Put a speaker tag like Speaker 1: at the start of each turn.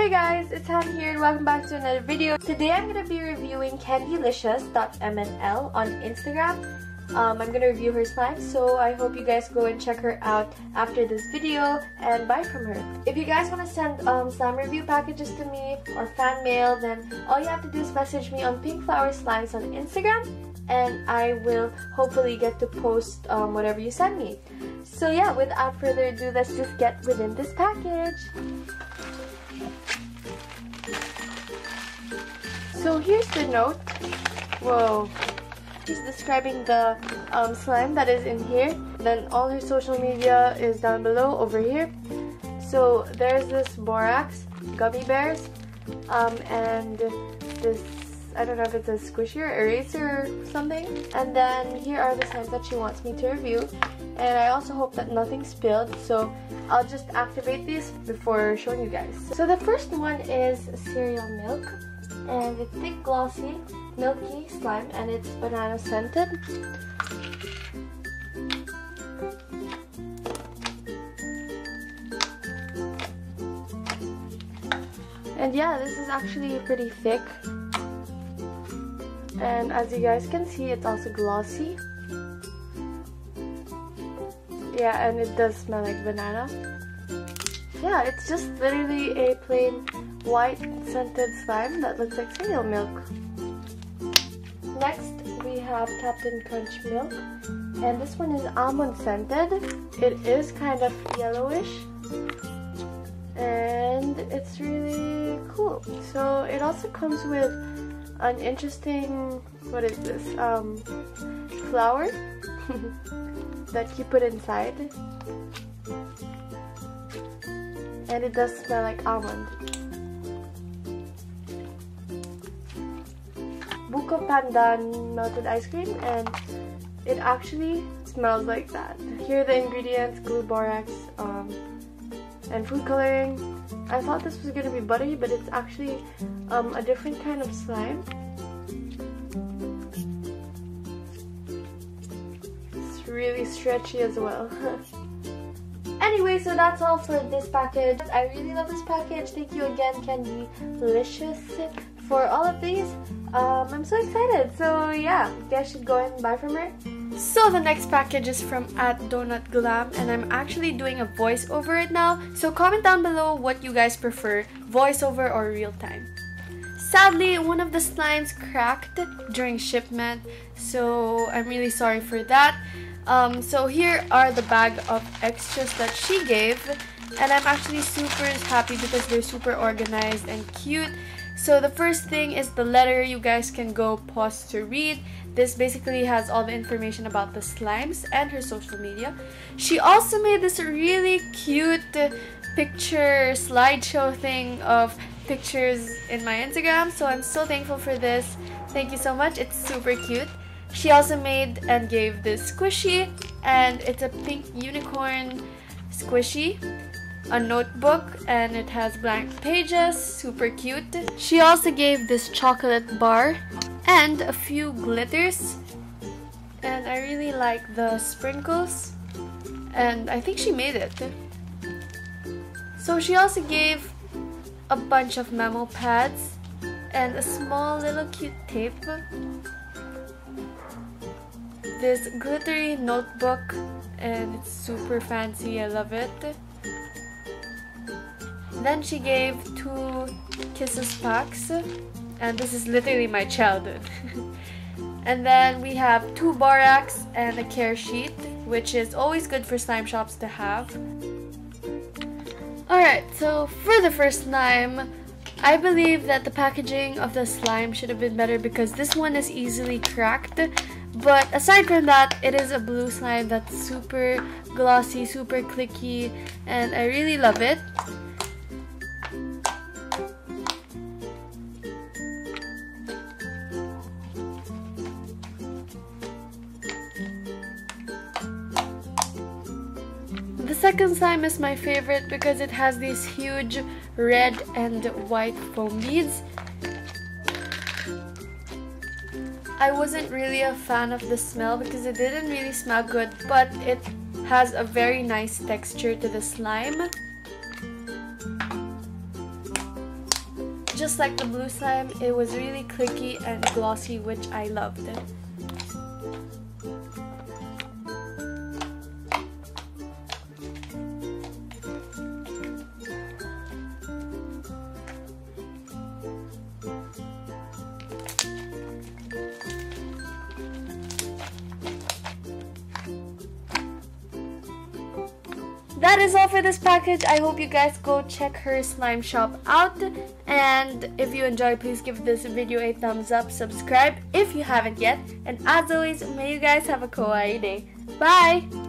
Speaker 1: Hey guys, it's Han here and welcome back to another video. Today I'm going to be reviewing candylicious.mnl on Instagram. I'm going to review her slime, so I hope you guys go and check her out after this video and buy from her. If you guys want to send slime review packages to me or fan mail, then all you have to do is message me on Pink Flower Slimes on Instagram, and I will hopefully get to post whatever you send me. So yeah, without further ado, let's just get within this package. So here's the note. Whoa. She's describing the slime that is in here. Then all her social media is down below over here. So there's this borax, gummy bears, and this, I don't know if it's a squishy or eraser or something. And then here are the slimes that she wants me to review. And I also hope that nothing spilled, so I'll just activate these before showing you guys. So the first one is cereal milk, and it's thick, glossy, milky slime, and it's banana scented. And yeah, this is actually pretty thick. And as you guys can see, it's also glossy. Yeah, and it does smell like banana. Yeah, it's just literally a plain white scented slime that looks like cereal milk. Next, we have Captain Crunch milk, and this one is almond scented. It is kind of yellowish, and it's really cool. So it also comes with an interesting, what is this, flower that you put inside, and it does smell like almond. Buko pandan melted ice cream, and it actually smells like that. Here are the ingredients: glue, borax, and food coloring. I thought this was gonna be buttery, but it's actually a different kind of slime. It's really stretchy as well. Anyway, so that's all for this package. I really love this package. Thank you again, Candylicious, for all of these. I'm so excited. So yeah, you guys should go and buy from her. So the next package is from @DonutGlam, and I'm actually doing a voiceover right now. So comment down below what you guys prefer, voiceover or real time. Sadly, one of the slimes cracked during shipment, so I'm really sorry for that. So here are the bag of extras that she gave, and I'm actually super happy because they're super organized and cute. So the first thing is the letter. You guys can go pause to read. This basically has all the information about the slimes and her social media. She also made this really cute picture slideshow thing of pictures in my Instagram, so I'm so thankful for this. Thank you so much. It's super cute. She also made and gave this squishy, and it's a pink unicorn squishy, a notebook, and it has blank pages, super cute. She also gave this chocolate bar and a few glitters, and I really like the sprinkles, and I think she made it. So she also gave a bunch of memo pads and a small little cute tape, this glittery notebook, and it's super fancy. I love it. Then she gave 2 kisses packs, and this is literally my childhood. And then we have 2 borax and a care sheet, which is always good for slime shops to have. Alright, so for the first slime, I believe that the packaging of the slime should have been better because this one is easily cracked. But aside from that, it is a blue slime that's super glossy, super clicky, and I really love it. The second slime is my favorite because it has these huge red and white foam beads. I wasn't really a fan of the smell because it didn't really smell good, but it has a very nice texture to the slime. just like the blue slime, it was really clicky and glossy, which I loved. That is all for this package. I hope you guys go check her slime shop out. And if you enjoyed, please give this video a thumbs up. Subscribe if you haven't yet. And as always, may you guys have a kawaii day. Bye!